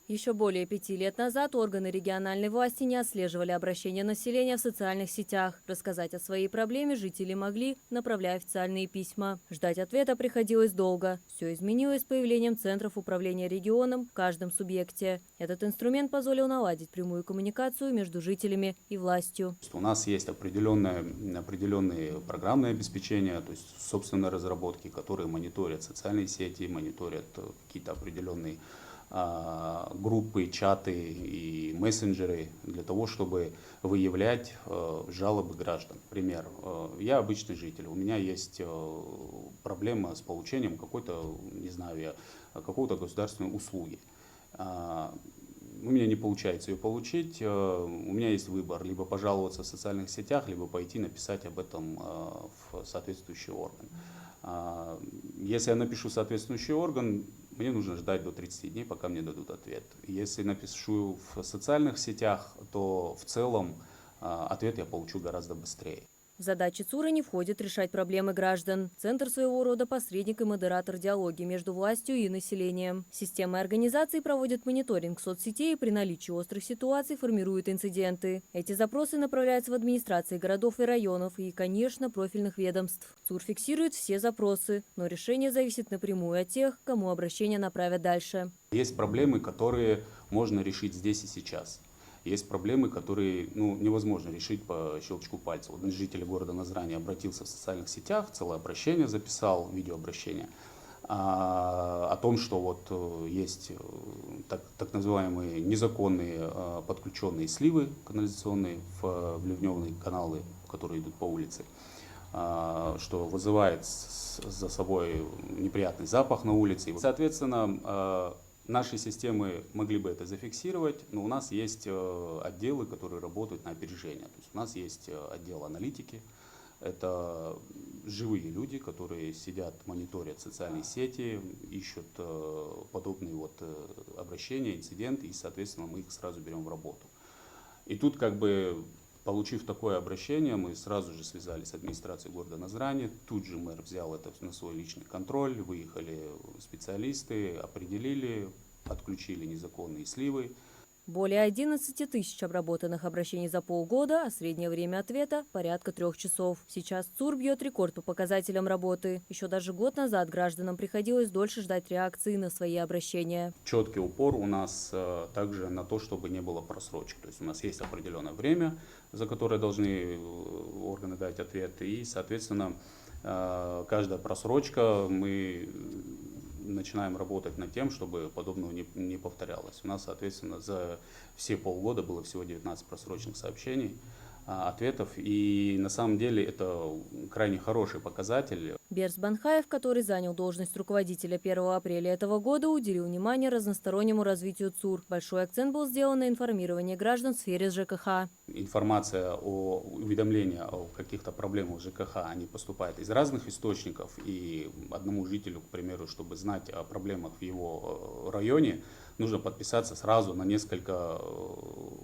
Еще более 5 лет назад органы региональной власти не отслеживали обращения населения в социальных сетях. Рассказать о своей проблеме жители могли, направляя официальные письма. Ждать ответа приходилось долго. Все изменилось с появлением центров управления регионом в каждом субъекте. Этот инструмент позволил наладить прямую коммуникацию между жителями и властью. У нас есть определенные программные обеспечения, то есть собственные разработки, которые мониторят социальные сети, мониторят какие-то определенные группы, чаты и мессенджеры для того, чтобы выявлять жалобы граждан. Пример. Я обычный житель, у меня есть проблема с получением какой-то, не знаю, какой-то государственной услуги. У меня не получается ее получить, у меня есть выбор: либо пожаловаться в социальных сетях, либо пойти написать об этом в соответствующий орган. Если я напишу в соответствующий орган, мне нужно ждать до 30 дней, пока мне дадут ответ. Если напишу в социальных сетях, то в целом ответ я получу гораздо быстрее. В задачи ЦУРа не входит решать проблемы граждан. Центр своего рода посредник и модератор диалога между властью и населением. Система организации проводит мониторинг соцсетей и при наличии острых ситуаций формирует инциденты. Эти запросы направляются в администрации городов и районов и, конечно, профильных ведомств. ЦУР фиксирует все запросы, но решение зависит напрямую от тех, кому обращение направят дальше. Есть проблемы, которые можно решить здесь и сейчас. Есть проблемы, которые невозможно решить по щелчку пальца. Вот житель города Назрани обратился в социальных сетях, целое обращение записал, видеообращение, о том, что вот есть так называемые незаконные подключенные сливы канализационные в ливневые каналы, которые идут по улице, что вызывает за собой неприятный запах на улице. И, соответственно, наши системы могли бы это зафиксировать, но у нас есть отделы, которые работают на опережение. То есть у нас есть отдел аналитики, это живые люди, которые сидят, мониторят социальные сети, ищут подобные вот обращения, инциденты, и, соответственно, мы их сразу берем в работу. И тут, получив такое обращение, мы сразу же связались с администрацией города Назрани. Тут же мэр взял это на свой личный контроль, выехали специалисты, определили, отключили незаконные сливы. Более 11 тысяч обработанных обращений за полгода, а среднее время ответа – порядка 3 часов. Сейчас ЦУР бьет рекорд по показателям работы. Еще даже год назад гражданам приходилось дольше ждать реакции на свои обращения. Четкий упор у нас также на то, чтобы не было просрочек. То есть у нас есть определенное время, за которое должны органы дать ответ, и, соответственно, каждая просрочка мы начинаем работать над тем, чтобы подобного не повторялось. У нас, соответственно, за все полгода было всего 19 просроченных сообщений, ответов, и на самом деле это крайне хороший показатель. Берс Банхаев, который занял должность руководителя 1 апреля этого года, уделил внимание разностороннему развитию ЦУР. Большой акцент был сделан на информировании граждан в сфере ЖКХ. Информация уведомления о каких-то проблемах ЖКХ, они поступают из разных источников, и одному жителю, к примеру, чтобы знать о проблемах в его районе, нужно подписаться сразу на несколько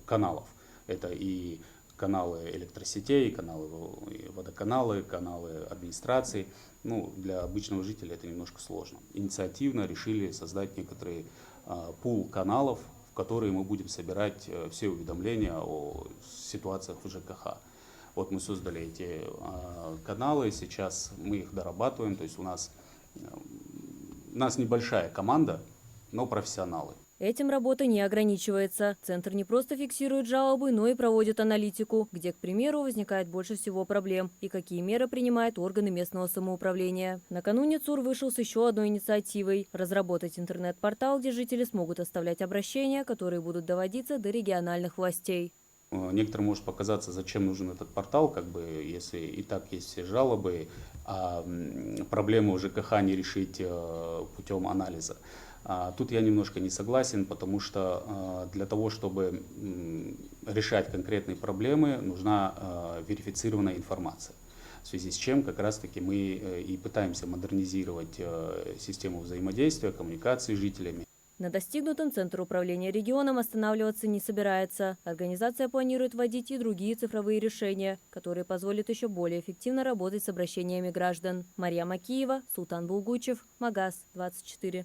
каналов. Это и каналы электросетей, каналы водоканалы, каналы администрации. Для обычного жителя это немножко сложно. Инициативно решили создать некоторый пул каналов, в которые мы будем собирать все уведомления о ситуациях в ЖКХ. Вот мы создали эти каналы, сейчас мы их дорабатываем. То есть у нас небольшая команда, но профессионалы. Этим работа не ограничивается. Центр не просто фиксирует жалобы, но и проводит аналитику, где, к примеру, возникает больше всего проблем и какие меры принимают органы местного самоуправления. Накануне ЦУР вышел с еще одной инициативой – разработать интернет-портал, где жители смогут оставлять обращения, которые будут доводиться до региональных властей. Некоторым может показаться, зачем нужен этот портал, если и так есть все жалобы, а проблему ЖКХ не решить путем анализа. Тут я немножко не согласен, потому что для того, чтобы решать конкретные проблемы, нужна верифицированная информация. В связи с чем как раз-таки мы и пытаемся модернизировать систему взаимодействия, коммуникации с жителями. На достигнутом Центр управления регионом останавливаться не собирается. Организация планирует вводить и другие цифровые решения, которые позволят еще более эффективно работать с обращениями граждан. Мария Макиева, Султан Булгучев, Магаз 24.